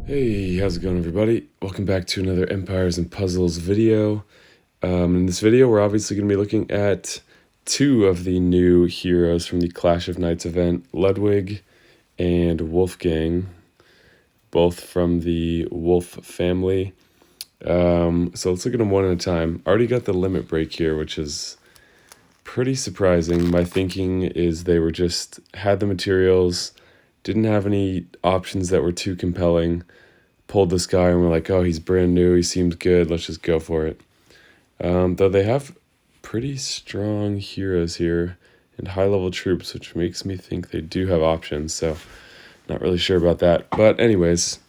Hey, how's it going, everybody? Welcome back to another Empires and Puzzles video. In this video, we're obviously going to be looking at two of the new heroes from the Clash of Knights event, Ludwig and Wolfgang, both from the Wolf family. So let's look at them one at a time. Already got the limit break here, which is pretty surprising. My thinking is they had the materials, didn't have any options that were too compelling, pulled this guy and we're like, oh, he's brand new, he seems good, let's just go for it. Though they have pretty strong heroes here and high-level troops, which makes me think they do have options, so not really sure about that. But anyways,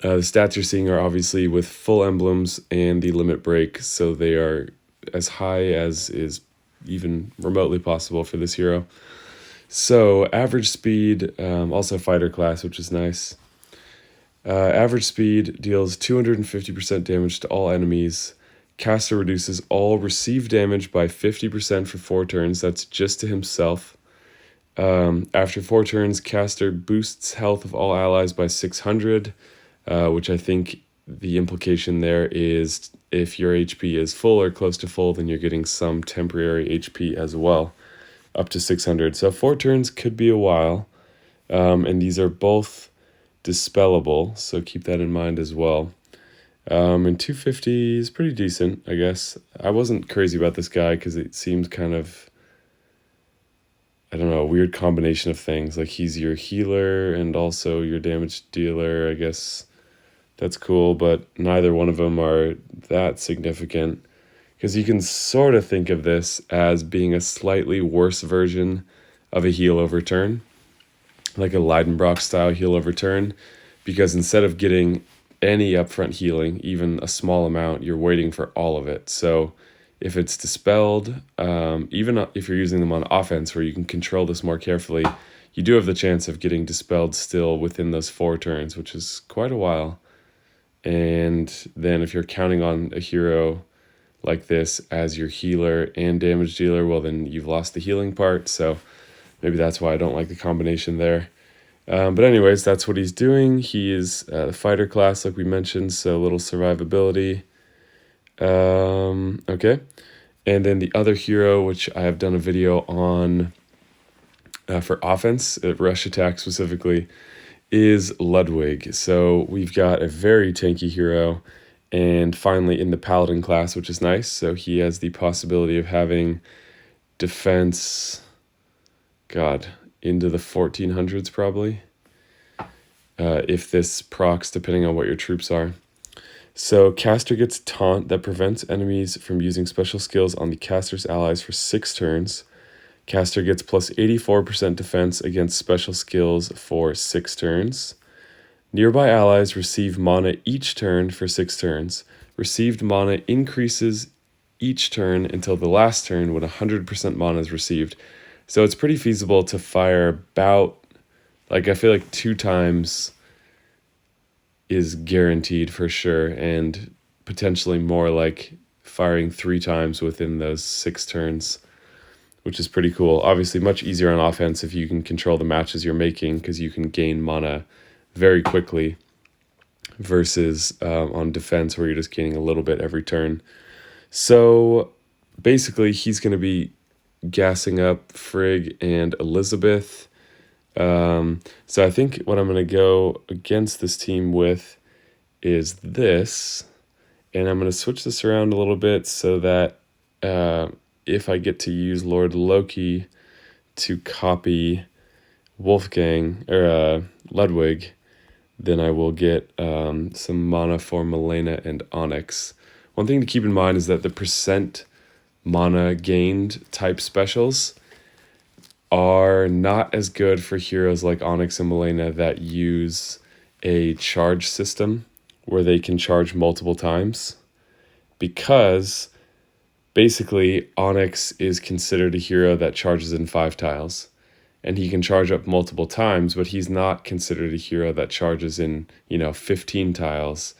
the stats you're seeing are obviously with full emblems and the limit break, so they are as high as is even remotely possible for this hero. So average speed, also fighter class, which is nice. Average speed deals 250% damage to all enemies. Caster reduces all received damage by 50% for 4 turns. That's just to himself. After 4 turns, Caster boosts health of all allies by 600, which I think the implication there is if your HP is full or close to full, then you're getting some temporary HP as well, up to 600. So 4 turns could be a while, and these are both dispellable, so keep that in mind as well. And 250 is pretty decent, I guess. I wasn't crazy about this guy because it seems kind of, I don't know, a weird combination of things. Like he's your healer and also your damage dealer. I guess that's cool, but neither one of them are that significant because you can sort of think of this as being a slightly worse version of a heal over turn, like a Leidenbrock style heal over turn, because instead of getting any upfront healing, even a small amount, you're waiting for all of it. So if it's dispelled, even if you're using them on offense where you can control this more carefully, you do have the chance of getting dispelled still within those 4 turns, which is quite a while. And then if you're counting on a hero like this as your healer and damage dealer, well, then you've lost the healing part. So maybe that's why I don't like the combination there. But anyways, that's what he's doing. He is the fighter class, like we mentioned, so a little survivability. Okay. And then the other hero, which I have done a video on for offense, rush attack specifically, is Ludwig. So we've got a very tanky hero, and finally in the paladin class, which is nice. So he has the possibility of having defense, into the 1400s probably, if this procs, depending on what your troops are. So caster gets taunt that prevents enemies from using special skills on the caster's allies for 6 turns. Caster gets plus 84% defense against special skills for 6 turns. Nearby allies receive mana each turn for 6 turns. Received mana increases each turn until the last turn when 100% mana is received. So it's pretty feasible to fire about, I feel like 2 times is guaranteed for sure, and potentially more, like firing 3 times within those 6 turns, which is pretty cool. Obviously much easier on offense if you can control the matches you're making, because you can gain mana very quickly versus on defense where you're just gaining a little bit every turn. So basically he's going to be gassing up Frigg and Elizabeth. So I think what I'm going to go against this team with is this, and I'm going to switch this around a little bit so that if I get to use Lord Loki to copy Wolfgang or Ludwig, then I will get some mana for Milena and Onyx. One thing to keep in mind is that the percent mana gained type specials are not as good for heroes like Onyx and Milena that use a charge system where they can charge multiple times, because basically Onyx is considered a hero that charges in 5 tiles, and he can charge up multiple times, but he's not considered a hero that charges in 15 tiles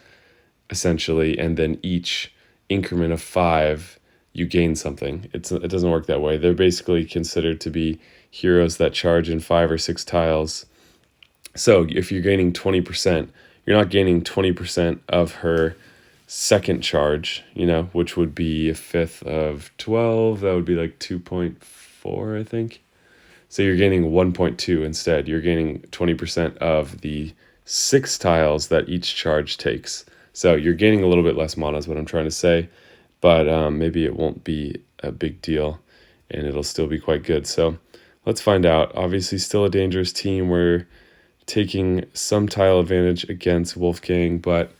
essentially, and then each increment of 5 you gain something. It doesn't work that way. They're basically considered to be heroes that charge in 5 or 6 tiles. So if you're gaining 20%, you're not gaining 20% of her second charge, which would be a fifth of 12. That would be like 2.4, I think. So you're gaining 1.2 instead. You're gaining 20% of the 6 tiles that each charge takes. So you're gaining a little bit less mana is what I'm trying to say, but maybe it won't be a big deal and it'll still be quite good. So let's find out. Obviously still a dangerous team. We're taking some tile advantage against Wolfgang, but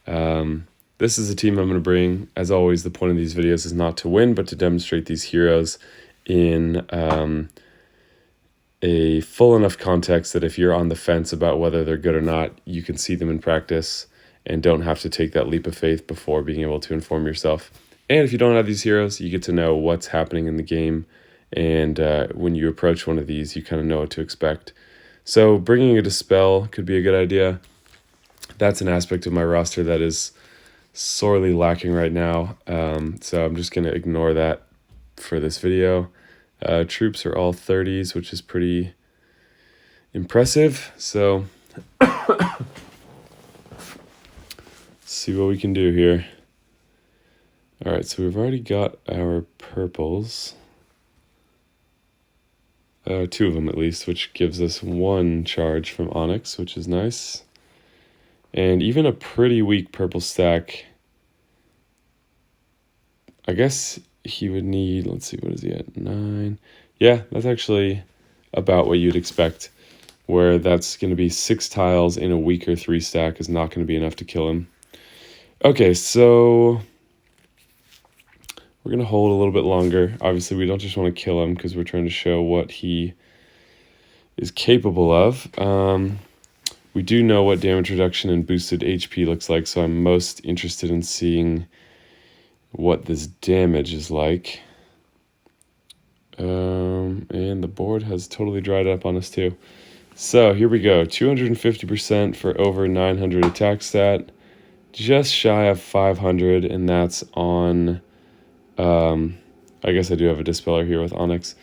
this is a team I'm going to bring. As always, the point of these videos is not to win, but to demonstrate these heroes in a full enough context that if you're on the fence about whether they're good or not, you can see them in practice and don't have to take that leap of faith before being able to inform yourself. And if you don't have these heroes, you get to know what's happening in the game. And when you approach one of these, you kind of know what to expect. So bringing a Dispel could be a good idea. That's an aspect of my roster that is sorely lacking right now. So I'm just going to ignore that for this video. Troops are all 30s, which is pretty impressive. So let's see what we can do here. All right, so we've already got our purples. 2 of them at least, which gives us 1 charge from Onyx, which is nice. And even a pretty weak purple stack. I guess he would need, let's see, what is he at? 9. Yeah, that's actually about what you'd expect, where that's going to be 6 tiles in a weaker 3 stack is not going to be enough to kill him. Okay, so we're going to hold a little bit longer. Obviously, we don't just want to kill him because we're trying to show what he is capable of. We do know what damage reduction and boosted HP looks like, so I'm most interested in seeing what this damage is like. And the board has totally dried up on us too. So here we go. 250% for over 900 attack stat. Just shy of 500, and that's on... I guess I do have a Dispeller here with Onyx.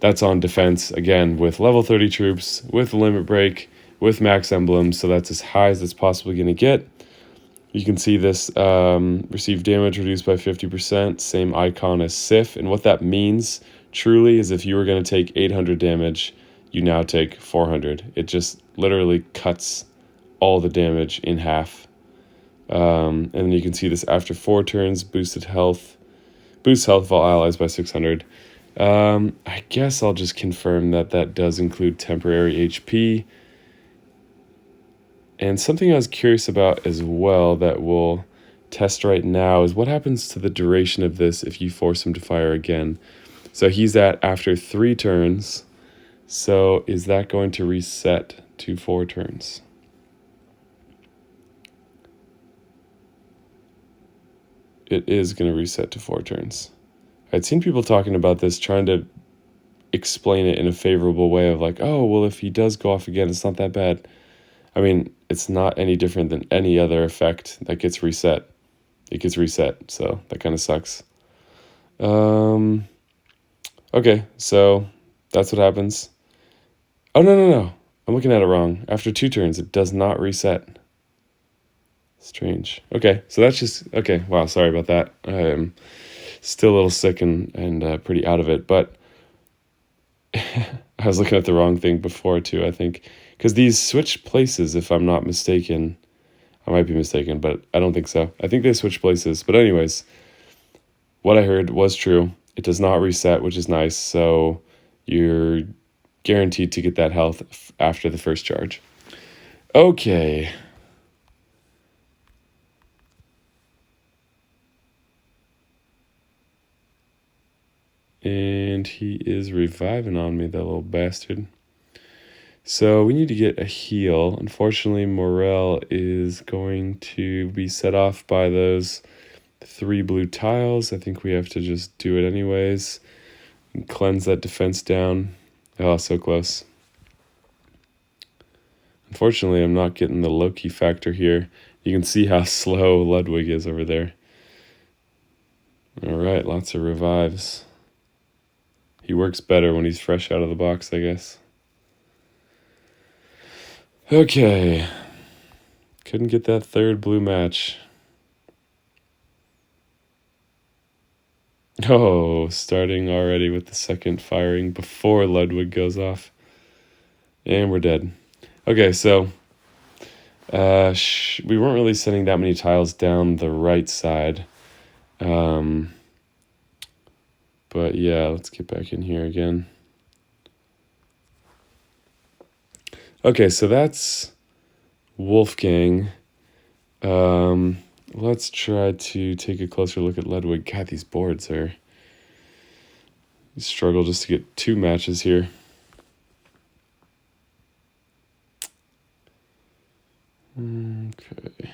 That's on defense, again, with level 30 troops, with limit break, with max emblems, so that's as high as it's possibly going to get. You can see this receive damage reduced by 50%, same icon as Sif, and what that means truly is if you were going to take 800 damage, you now take 400. It just literally cuts all the damage in half. And then you can see this after 4 turns, boosts health of all allies by 600. I guess I'll just confirm that that does include temporary HP. And something I was curious about as well that we'll test right now is what happens to the duration of this if you force him to fire again. So he's at after 3 turns. So is that going to reset to 4 turns? It is going to reset to 4 turns. I'd seen people talking about this, trying to explain it in a favorable way of like, oh, well, if he does go off again, it's not that bad. I mean, it's not any different than any other effect that gets reset. It gets reset, so that kind of sucks. Okay, so that's what happens. Oh, no. I'm looking at it wrong. After 2 turns, it does not reset. Strange. Okay, so that's just... Okay, wow, sorry about that. I'm still a little sick and pretty out of it, but I was looking at the wrong thing before too, I think. Because these switch places, if I'm not mistaken. I might be mistaken, but I don't think so. I think they switch places. But anyways, what I heard was true. It does not reset, which is nice. So you're guaranteed to get that health after the first charge. Okay. And he is reviving on me, that little bastard. So we need to get a heal. Unfortunately, Morel is going to be set off by those 3 blue tiles. I think we have to just do it anyways. And cleanse that defense down. Oh, so close. Unfortunately, I'm not getting the Loki factor here. You can see how slow Ludwig is over there. All right, lots of revives. He works better when he's fresh out of the box, I guess. Okay. Couldn't get that third blue match. Oh, starting already with the second firing before Ludwig goes off. And we're dead. Okay, so we weren't really sending that many tiles down the right side. But yeah, let's get back in here again. Okay, so that's Wolfgang. Let's try to take a closer look at Ludwig. God, these boards are... You struggle just to get 2 matches here. Okay.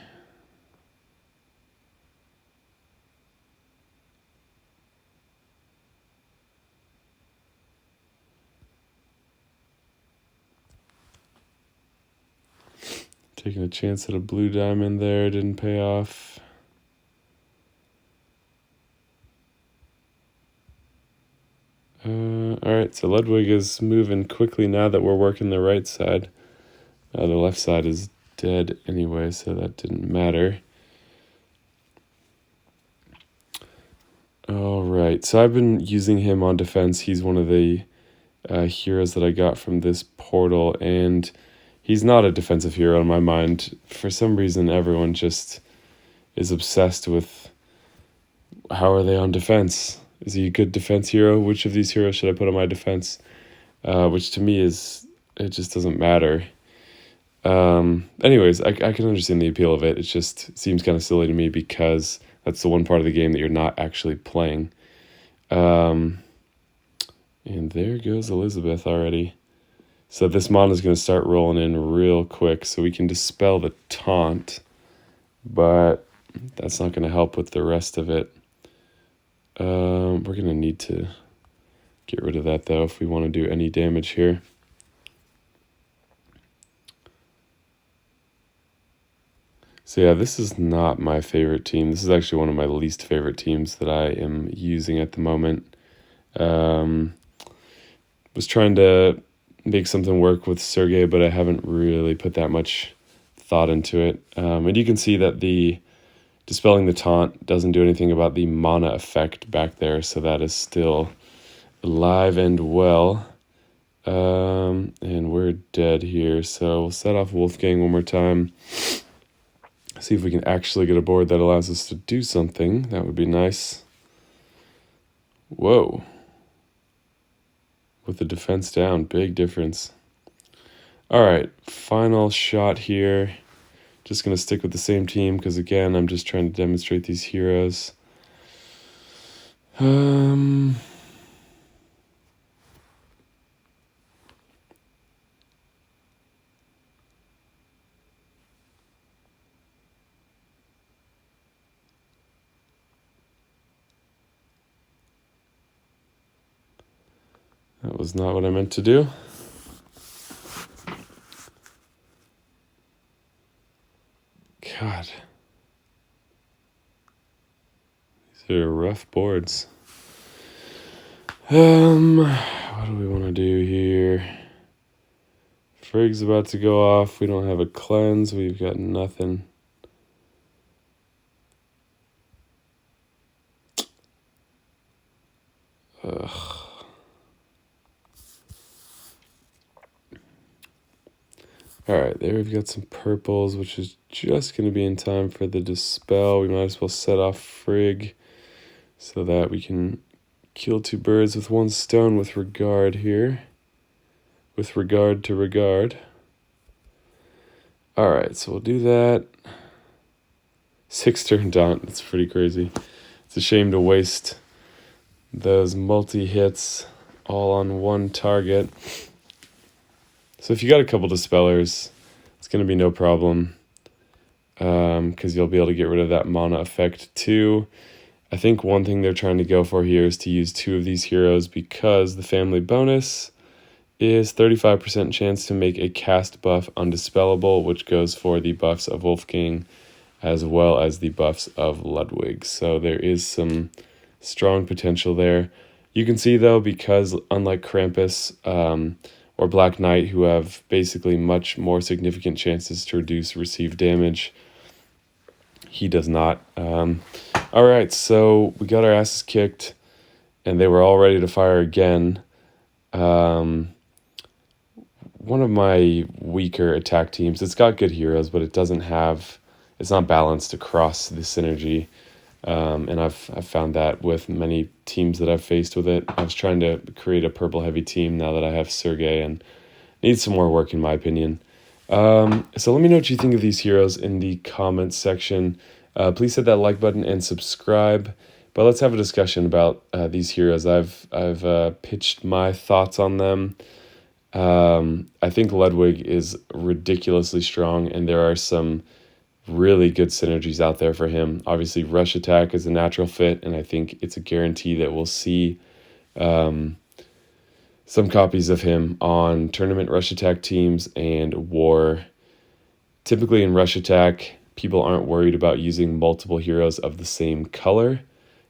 Taking a chance at a blue diamond there, didn't pay off. Alright, so Ludwig is moving quickly now that we're working the right side. The left side is dead anyway, so that didn't matter. Alright, so I've been using him on defense. He's one of the heroes that I got from this portal, and he's not a defensive hero in my mind. For some reason, everyone just is obsessed with how are they on defense. Is he a good defense hero? Which of these heroes should I put on my defense? Which to me is, it just doesn't matter. Anyways, I can understand the appeal of it. It just seems kind of silly to me because that's the one part of the game that you're not actually playing. And there goes Elizabeth already. So this mon is going to start rolling in real quick so we can dispel the taunt. But that's not going to help with the rest of it. We're going to need to get rid of that, though, if we want to do any damage here. So yeah, this is not my favorite team. This is actually one of my least favorite teams that I am using at the moment. Was trying to make something work with Sergey, but I haven't really put that much thought into it. And you can see that the Dispelling the Taunt doesn't do anything about the mana effect back there, so that is still alive and well. And we're dead here, so we'll set off Wolfgang one more time. See if we can actually get a board that allows us to do something. That would be nice. Whoa. With the defense down, big difference. All right, final shot here. Just going to stick with the same team because, again, I'm just trying to demonstrate these heroes. That was not what I meant to do. God. These are rough boards. What do we want to do here? Frig's about to go off. We don't have a cleanse. We've got nothing. Ugh. Alright, there we've got some purples, which is just going to be in time for the dispel. We might as well set off Frigg so that we can kill 2 birds with 1 stone with regard here. With regard to regard. Alright, so we'll do that. 6 turn daunt, that's pretty crazy. It's a shame to waste those multi-hits all on 1 target. So if you got a couple dispellers, it's going to be no problem because you'll be able to get rid of that mana effect too. I think one thing they're trying to go for here is to use 2 of these heroes because the family bonus is 35% chance to make a cast buff undispellable, which goes for the buffs of Wolfgang as well as the buffs of Ludwig. So there is some strong potential there. You can see though, because unlike Krampus, or or Black Knight, who have basically much more significant chances to reduce received damage. He does not. All right, so we got our asses kicked, and they were all ready to fire again. One of my weaker attack teams, it's got good heroes, but it's not balanced across the synergy. And I've found that with many teams that I've faced with it. I was trying to create a purple heavy team now that I have Sergei, and needs some more work in my opinion. So let me know what you think of these heroes in the comments section. Please hit that like button and subscribe. But let's have a discussion about these heroes. I've pitched my thoughts on them. I think Ludwig is ridiculously strong, and there are some really good synergies out there for him. Obviously, Rush Attack is a natural fit, and I think it's a guarantee that we'll see some copies of him on tournament Rush Attack teams and War. Typically in Rush Attack, people aren't worried about using multiple heroes of the same color,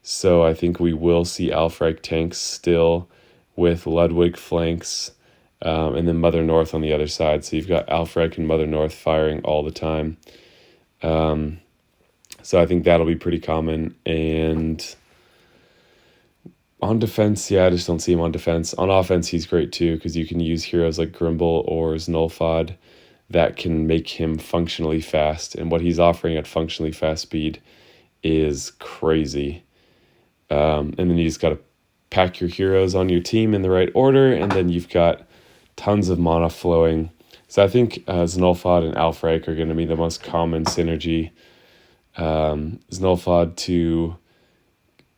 so I think we will see Alfreich tanks still with Ludwig flanks, and then Mother North on the other side. So you've got Alfreich and Mother North firing all the time. So I think that'll be pretty common. And on defense, yeah, I just don't see him on defense. On offense, he's great too, because you can use heroes like Grimble or Znulfod that can make him functionally fast. And what he's offering at functionally fast speed is crazy. And then you just got to pack your heroes on your team in the right order, and then you've got tons of mana flowing. So I think Znulfod and Alfreich are going to be the most common synergy. Znulfod to,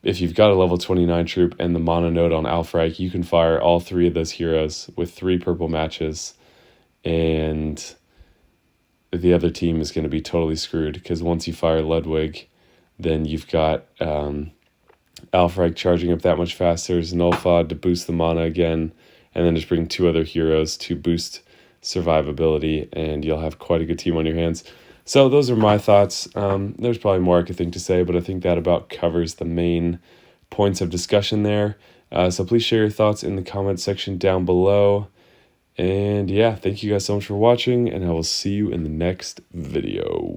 if you've got a level 29 troop and the mana node on Alfreich, you can fire all three of those heroes with 3 purple matches, and the other team is going to be totally screwed, because once you fire Ludwig, then you've got Alfreich charging up that much faster, Znulfod to boost the mana again, and then just bring 2 other heroes to boost survivability, and you'll have quite a good team on your hands. So those are my thoughts. There's probably more I could think to say, but I think that about covers the main points of discussion there. So please share your thoughts in the comments section down below. And yeah, thank you guys so much for watching, and I will see you in the next video.